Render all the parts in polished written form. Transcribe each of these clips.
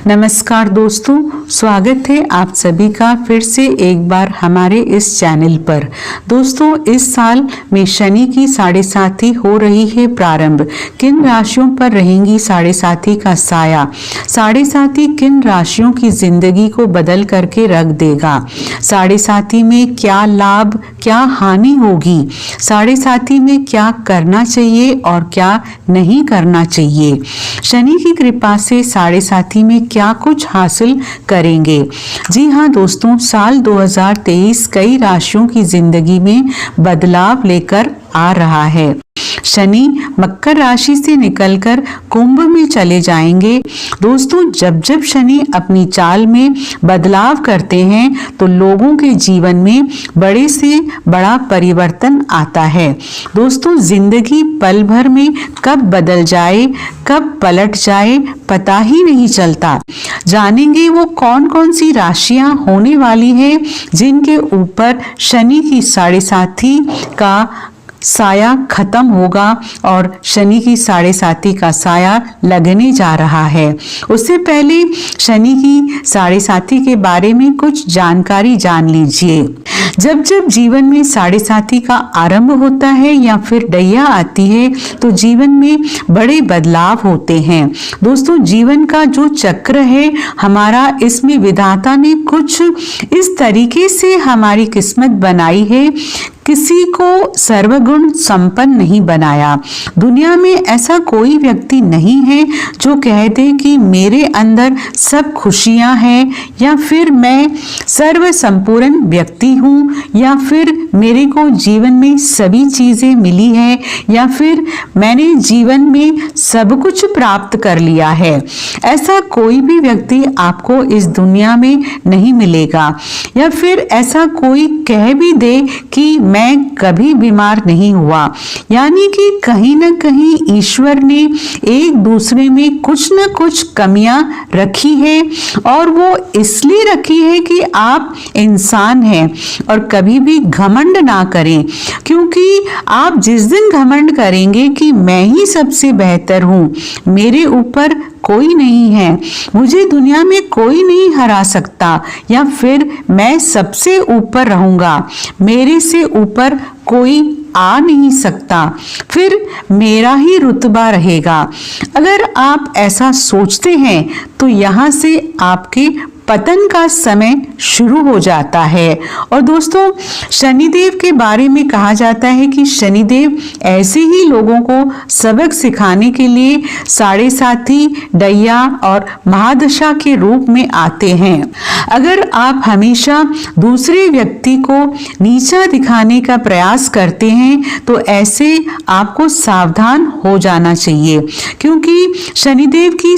नमस्कार दोस्तों, स्वागत है आप सभी का फिर से एक बार हमारे इस चैनल पर। दोस्तों, इस साल में शनि की साढ़े साथी हो रही है प्रारंभ। किन राशियों पर रहेंगी साढ़े साथी का साया? साढ़े साथी किन राशियों की जिंदगी को बदल करके रख देगा? साढ़े साथी में क्या लाभ क्या हानि होगी? साढ़े साथी में क्या करना चाहिए और क्या नहीं करना चाहिए? शनि की कृपा से साढ़े साथी में क्या कुछ हासिल करेंगे? जी हाँ दोस्तों, साल 2023 कई राशियों की जिंदगी में बदलाव लेकर आ रहा है। शनि मकर राशि से निकलकर कुंभ में चले जाएंगे। दोस्तों, जब जब शनि अपनी चाल में बदलाव करते हैं तो लोगों के जीवन में बड़े से बड़ा परिवर्तन आता है। दोस्तों, जिंदगी पल भर में कब बदल जाए, कब पलट जाए, पता ही नहीं चलता। जानेंगे वो कौन कौन सी राशियां होने वाली है जिनके ऊपर शनि की साढ़े साथी का साया खत्म होगा और शनि की साढ़े साथी का साया लगने जा रहा है। उससे पहले शनि की साढ़े साथी के बारे में कुछ जानकारी जान लीजिए। जब जब जीवन में साढ़े साथी का आरंभ होता है या फिर डैया आती है तो जीवन में बड़े बदलाव होते हैं। दोस्तों, जीवन का जो चक्र है हमारा, इसमें विधाता ने कुछ इस तरीके से हमारी किस्मत बनाई है, किसी को सर्वगुण संपन्न नहीं बनाया। दुनिया में ऐसा कोई व्यक्ति नहीं है जो कह दे कि मेरे अंदर सब खुशियां हैं, या फिर मैं सर्व संपूर्ण व्यक्ति हूँ, या फिर मेरे को जीवन में सभी चीजें मिली है, या फिर मैंने जीवन में सब कुछ प्राप्त कर लिया है। ऐसा कोई भी व्यक्ति आपको इस दुनिया में नहीं मिलेगा। या फिर ऐसा कोई कह भी दे कि मैं कभी बीमार नहीं हुआ, यानी कि कहीं ना कहीं ईश्वर ने एक दूसरे में कुछ न कुछ कमियां रखी है, और वो इसलिए रखी है कि आप इंसान हैं। और कभी भी घमंड ना करें, क्योंकि आप जिस दिन घमंड करेंगे कि मैं ही सबसे बेहतर हूँ, मेरे ऊपर कोई नहीं है, मुझे दुनिया में कोई नहीं हरा सकता, या फिर मैं सबसे ऊपर रहूंगा, मेरे से ऊपर कोई आ नहीं सकता, फिर मेरा ही रुतबा रहेगा। अगर आप ऐसा सोचते हैं तो यहाँ से आपके पतन का समय शुरू हो जाता है। और दोस्तों, शनिदेव के बारे में कहा जाता है कि शनिदेव ऐसे ही लोगों को सबक सिखाने के लिए साढ़े साथी, डैया और महादशा के रूप में आते हैं। अगर आप हमेशा दूसरे व्यक्ति को नीचा दिखाने का प्रयास करते हैं तो ऐसे आपको सावधान हो जाना चाहिए, क्योंकि शनिदेव की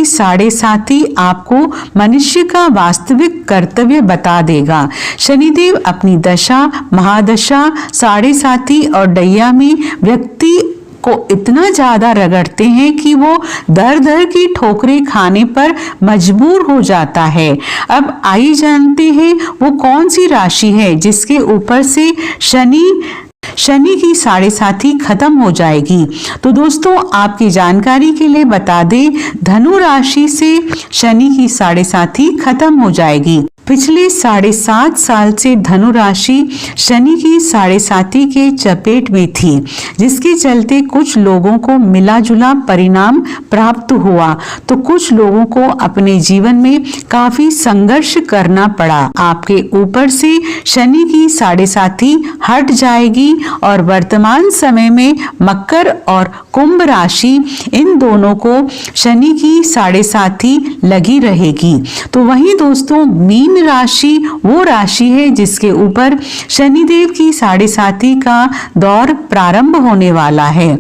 साढ़े साथी आपको मनुष्य का वास्तविक कर्तव्य बता देगा। शनिदेव अपनी दशा, महादशा, साढ़े साथी और डैया में व्यक्ति को इतना ज्यादा रगड़ते हैं कि वो दर दर की ठोकरें खाने पर मजबूर हो जाता है। अब आइए जानते हैं वो कौन सी राशि है जिसके ऊपर से शनि की साढ़े साथी खत्म हो जाएगी। तो दोस्तों, आपकी जानकारी के लिए बता दें, धनु राशि से शनि की साढ़े साथी खत्म हो जाएगी। पिछले 7.5 साल से धनु राशि शनि की साढ़े साथी के चपेट में थी, जिसके चलते कुछ लोगों को मिला जुला परिणाम प्राप्त हुआ तो कुछ लोगों को अपने जीवन में काफी संघर्ष करना पड़ा। आपके ऊपर से शनि की साढ़े साथी हट जाएगी और वर्तमान समय में मकर और कुंभ राशि, इन दोनों को शनि की साढ़े साथी लगी रहेगी। तो वहीं दोस्तों, मीन राशि वो राशि है जिसके ऊपर शनिदेव की साढ़े साथी का दौर प्रारंभ होने वाला है।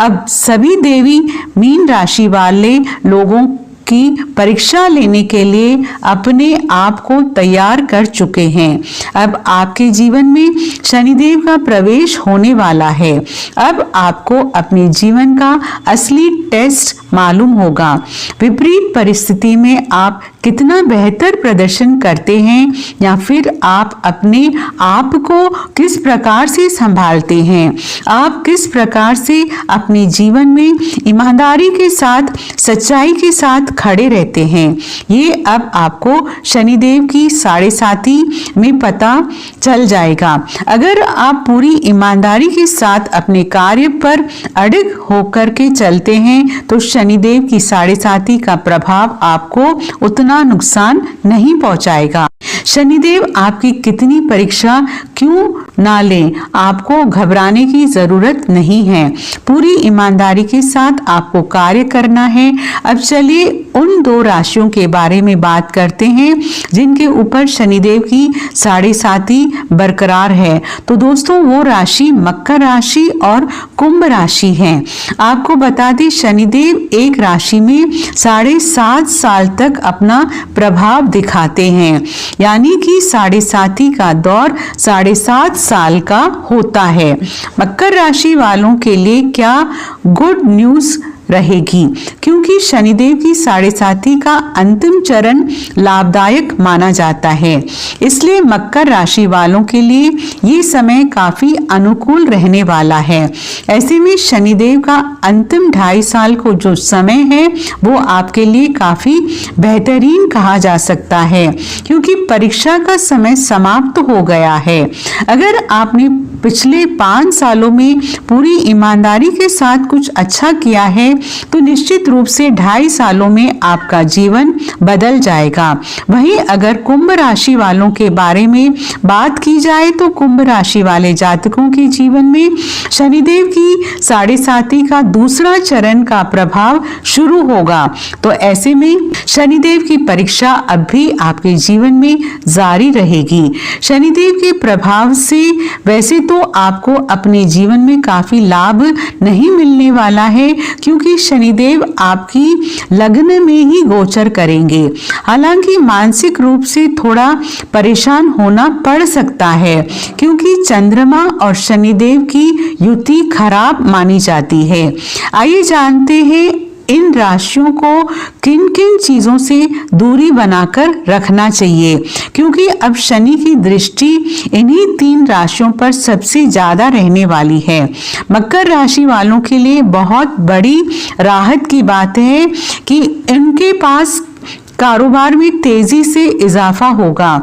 अब सभी देवी मीन राशि वाले लोगों की परीक्षा लेने के लिए अपने आप को तैयार कर चुके हैं। अब आपके जीवन में शनिदेव का प्रवेश होने वाला है। अब आपको अपने जीवन का असली टेस्ट मालूम होगा। विपरीत परिस्थिति में आप कितना बेहतर प्रदर्शन करते हैं, या फिर आप अपने आप को किस प्रकार से संभालते हैं, आप किस प्रकार से अपने जीवन में ईमानदारी के साथ सच्चाई के साथ खड़े रहते हैं। ये अब आपको शनिदेव की साढ़े साथी में पता चल जाएगा। अगर आप पूरी ईमानदारी के साथ अपने कार्य पर अड़िग होकर के चलते हैं तो शनिदेव की साढ़े साथी का प्रभाव आपको उतना नुकसान नहीं पहुंचाएगा। शनिदेव आपकी कितनी परीक्षा क्यों ना लें, आपको घबराने की जरूरत नहीं है। पूरी ईमानदारी के साथ आपको कार्य करना है। अब चलिए उन 2 राशियों के बारे में बात करते हैं जिनके ऊपर शनिदेव की साढ़े साथी बरकरार है। तो दोस्तों वो राशि मकर राशि और कुंभ राशि है। आपको बता दें शनिदेव एक राशि में 7.5 साल तक अपना प्रभाव दिखाते हैं, यानी कि साढ़े साथी का दौर 7.5 साल का होता है। मकर राशि वालों के लिए क्या गुड न्यूज रहेगी, क्योंकि शनिदेव की साढ़े साथी का अंतिम चरण लाभदायक माना जाता है। इसलिए मकर राशि वालों के लिए ये समय काफी अनुकूल रहने वाला है। ऐसे में शनिदेव का अंतिम 2.5 साल को जो समय है वो आपके लिए काफी बेहतरीन कहा जा सकता है, क्योंकि परीक्षा का समय समाप्त हो गया है। अगर आपने पिछले 5 सालों में पूरी ईमानदारी के साथ कुछ अच्छा किया है तो निश्चित रूप से 2.5 सालों में आपका जीवन बदल जाएगा। वहीं अगर कुंभ राशि वालों के बारे में बात की जाए तो कुंभ राशि वाले जातकों के जीवन में शनिदेव की साढ़े साथी का दूसरा चरण का प्रभाव शुरू होगा। तो ऐसे में शनिदेव की परीक्षा अब भी आपके जीवन में जारी रहेगी। शनिदेव के प्रभाव से वैसे तो आपको अपने जीवन में काफी लाभ नहीं मिलने वाला है, क्योंकि शनिदेव आपकी लग्न में ही गोचर करेंगे। हालांकि मानसिक रूप से थोड़ा परेशान होना पड़ सकता है, क्योंकि चंद्रमा और शनिदेव की युति खराब मानी जाती है। आइए जानते हैं इन राशियों को किन किन चीजों से दूरी बनाकर रखना चाहिए, क्योंकि अब शनि की दृष्टि इन्हीं 3 राशियों पर सबसे ज्यादा रहने वाली है। मकर राशि वालों के लिए बहुत बड़ी राहत की बात है कि इनके पास कारोबार में तेजी से इजाफा होगा,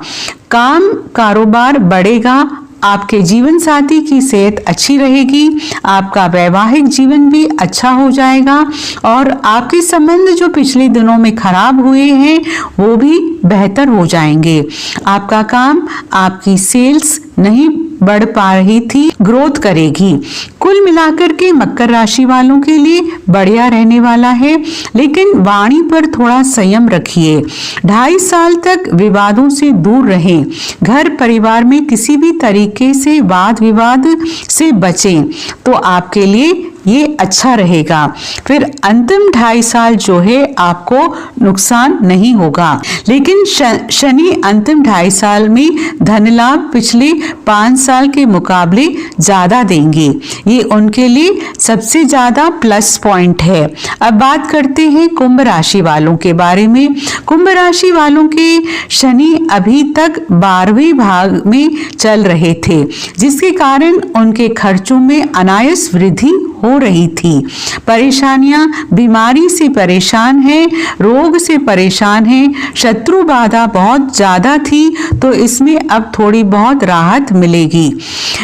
काम कारोबार बढ़ेगा, आपके जीवन साथी की सेहत अच्छी रहेगी, आपका वैवाहिक जीवन भी अच्छा हो जाएगा और आपके संबंध जो पिछले दिनों में खराब हुए हैं वो भी बेहतर हो जाएंगे। आपका काम, आपकी सेल्स नहीं बढ़ पा रही थी, ग्रोथ करेगी। कुल मिलाकर के मकर राशि वालों के लिए बढ़िया रहने वाला है, लेकिन वाणी पर थोड़ा संयम रखिए। 2.5 साल तक विवादों से दूर रहें। घर परिवार में किसी भी तरीके से वाद विवाद से बचें तो आपके लिए ये अच्छा रहेगा। फिर अंतिम 2.5 साल जो है आपको नुकसान नहीं होगा, लेकिन शनि अंतिम 2.5 साल में धन लाभ पिछले 5 साल के मुकाबले ज्यादा देंगे। ये उनके लिए सबसे ज्यादा प्लस पॉइंट है। अब बात करते हैं कुंभ राशि वालों के बारे में। कुंभ राशि वालों के शनि अभी तक 12वें भाग में चल रहे थे, जिसके कारण उनके खर्चों में अनायास वृद्धि हो रही थी। परेशानियां, बीमारी से परेशान है, रोग से परेशान है, शत्रु बाधा बहुत ज्यादा थी, तो इसमें अब थोड़ी बहुत राहत मिलेगी।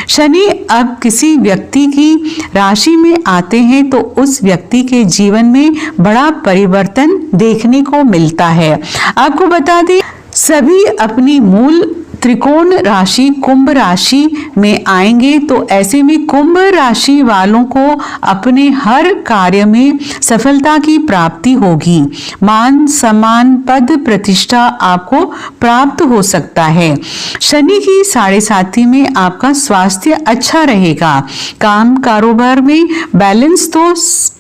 शनि अब किसी व्यक्ति की राशि में आते हैं तो उस व्यक्ति के जीवन में बड़ा परिवर्तन देखने को मिलता है। आपको बता दें सभी अपनी मूल त्रिकोण राशि कुंभ राशि में आएंगे, तो ऐसे में कुंभ राशि वालों को अपने हर कार्य में सफलता की प्राप्ति होगी। मान सम्मान पद प्रतिष्ठा आपको प्राप्त हो सकता है। शनि की साढ़े साथी में आपका स्वास्थ्य अच्छा रहेगा। काम कारोबार में बैलेंस तो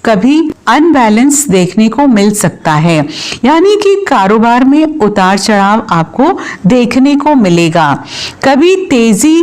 कभी अनबैलेंस देखने को मिल सकता है, यानी कि कारोबार में उतार चढ़ाव आपको देखने को मिलेगा। कभी तेजी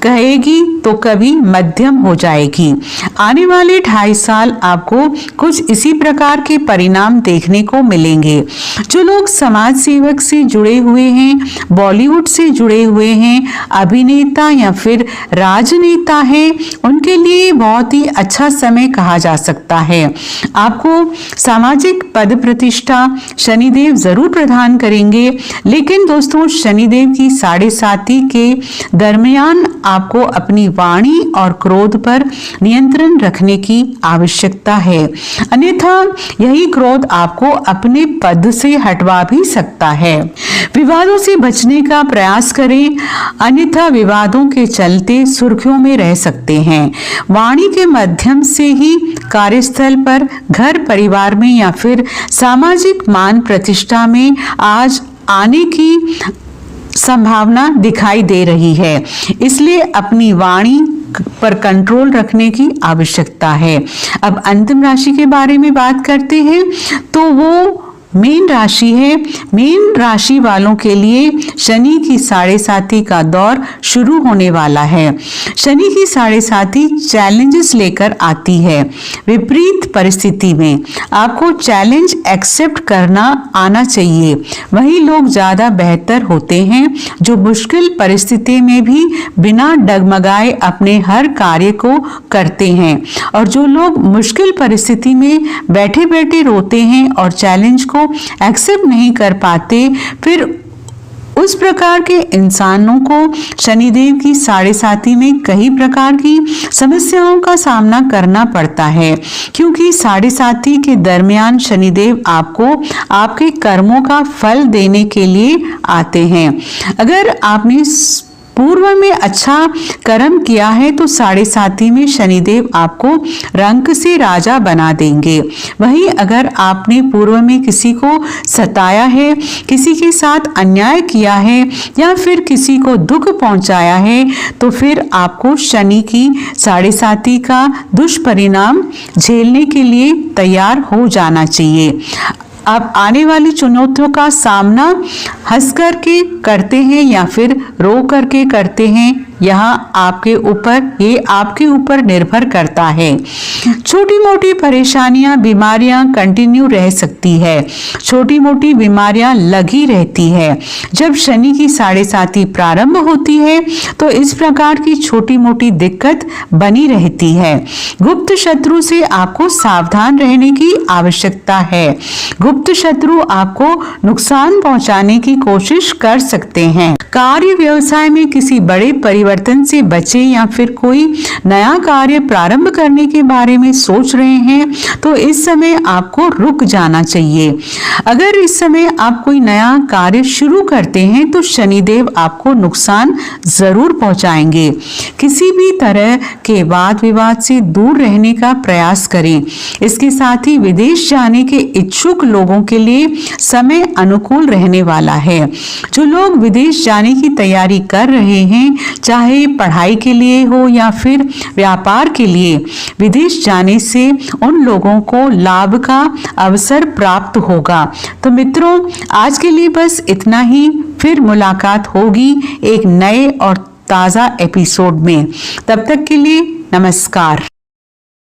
कहेगी तो कभी मध्यम हो जाएगी। आने वाले 2.5 साल आपको कुछ इसी प्रकार के परिणाम देखने को मिलेंगे। जो लोग समाज सेवक से जुड़े हुए हैं, बॉलीवुड से जुड़े हुए हैं, अभिनेता या फिर राजनेता हैं, उनके लिए बहुत ही अच्छा समय कहा जा सकता है। आपको सामाजिक पद प्रतिष्ठा शनिदेव जरूर प्रदान करेंगे, लेकिन दोस्तों शनिदेव की 7.5 के दरमियान आपको अपनी वाणी और क्रोध पर नियंत्रण रखने की आवश्यकता है, अन्यथा यही क्रोध आपको अपने पद से हटवा भी सकता है। विवादों से बचने का प्रयास करें, अन्यथा विवादों के चलते सुर्खियों में रह सकते हैं। वाणी के माध्यम से ही कार्यस्थल पर, घर परिवार में या फिर सामाजिक मान प्रतिष्ठा में आज आने की संभावना दिखाई दे रही है, इसलिए अपनी वाणी पर कंट्रोल रखने की आवश्यकता है। अब अंतिम राशि के बारे में बात करते हैं तो वो मीन राशि है। मीन राशि वालों के लिए शनि की 7.5 का दौर शुरू होने वाला है। शनि की 7.5 चैलेंजेस लेकर आती है। विपरीत परिस्थिति में आपको चैलेंज एक्सेप्ट करना आना चाहिए। वही लोग ज्यादा बेहतर होते हैं जो मुश्किल परिस्थिति में भी बिना डगमगाए अपने हर कार्य को करते हैं, और जो लोग मुश्किल परिस्थिति में बैठे बैठे रोते हैं और चैलेंज को एक्सेप्ट नहीं कर पाते, फिर उस प्रकार के इंसानों को शनिदेव की 7.5 में कई प्रकार की समस्याओं का सामना करना पड़ता है, क्योंकि 7.5 के दरमियान शनिदेव आपको आपके कर्मों का फल देने के लिए आते हैं। अगर आपने पूर्व में अच्छा कर्म किया है तो 7.5 में शनिदेव आपको रंक से राजा बना देंगे। वहीं अगर आपने पूर्व में किसी को सताया है, किसी के साथ अन्याय किया है या फिर किसी को दुख पहुंचाया है, तो फिर आपको शनि की 7.5 का दुष्परिणाम झेलने के लिए तैयार हो जाना चाहिए। आप आने वाली चुनौतियों का सामना हंस करके करते हैं या फिर रो करके करते हैं, यहाँ आपके ऊपर निर्भर करता है। छोटी मोटी परेशानियां, बीमारियां कंटिन्यू रह सकती है, छोटी मोटी बीमारियां लगी रहती है। जब शनि की 7.5 प्रारंभ होती है तो इस प्रकार की छोटी मोटी दिक्कत बनी रहती है। गुप्त शत्रु से आपको सावधान रहने की आवश्यकता है। गुप्त शत्रु आपको नुकसान पहुंचाने की कोशिश कर सकते हैं। कार्य व्यवसाय में किसी बड़े परिवर्तन से बचे या फिर कोई नया कार्य प्रारंभ करने के बारे में सोच रहे हैं तो इस समय आपको रुक जाना चाहिए। अगर इस समय आप कोई नया कार्य शुरू करते हैं तो शनिदेव आपको नुकसान जरूर पहुंचाएंगे। किसी भी तरह के वाद विवाद से दूर रहने का प्रयास करें। इसके साथ ही विदेश जाने के इच्छुक लोगों के लिए समय अनुकूल रहने वाला है। जो लोग विदेश जाने की तैयारी कर रहे हैं, चाहे पढ़ाई के लिए हो या फिर व्यापार के लिए, विदेश जाने से उन लोगों को लाभ का अवसर प्राप्त होगा। तो मित्रों, आज के लिए बस इतना ही। फिर मुलाकात होगी एक नए और ताज़ा एपिसोड में। तब तक के लिए नमस्कार।